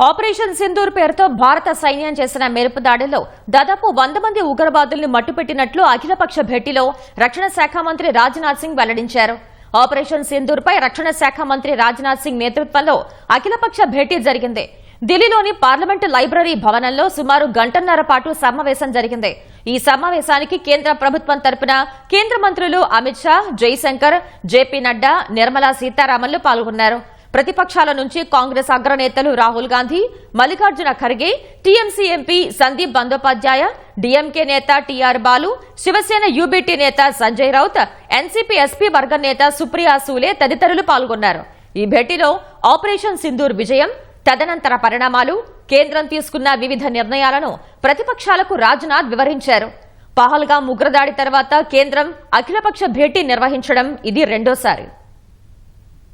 Operation Sindoor పేరుతో భారత సైన్యం చేసిన మెరుపు దాడిలో దాదాపు 100 మంది ఉగ్రవాదుల్ని మట్టుపెట్టినట్లు అఖిలపక్ష భేటీలో రక్షణ శాఖ మంత్రి రాజ్నాథ్ సింగ్ వెల్లడించారు. ఆపరేషన్ సింధూర్ పై రక్షణ శాఖ మంత్రి రాజ్నాథ్ సింగ్ నేతృత్వంలో అఖిలపక్ష భేటీ జరిగింది. ఢిల్లీలోని పార్లమెంటు లైబ్రరీ భవనంలో సుమారు గంటన్నర పాటు సమావేశం జరిగింది. ఈ సమావేశానికి కేంద్ర ప్రభుత్వం తరపున కేంద్ర మంత్రులు అమిత్ షా, జైశంకర్, జేపీ నడ్డా, నిర్మలా సీతారామన్లు పాల్గొన్నారు. ప్రతిపక్షాల నుంచి కాంగ్రెస్ అగ్రనేతలు Rahul Gandhi, Mallikarjun Kharge, TMC MP Sandeep Bandopadhyay, DMK నేత టీఆర్ బాలు, శివసేన యూబీటీ నేత సంజయ్ రౌత్, ఎన్సీపీ ఎస్పీ వర్గ నేత సుప్రియా సూలే తదితరులు పాల్గొన్నారు. ఈ భేటీలో ఆపరేషన్ సింధూర్ విజయం, తదనంతర పరిణామాలు, కేంద్రం తీసుకున్న వివిధ నిర్ణయాలను ప్రతిపక్షాలకు రాజ్నాథ్ వివరించారు. పహల్గామ్ ఉగ్రదాడి తర్వాత కేంద్రం అఖిలపక్ష భేటీ నిర్వహించడం ఇది రెండోసారి.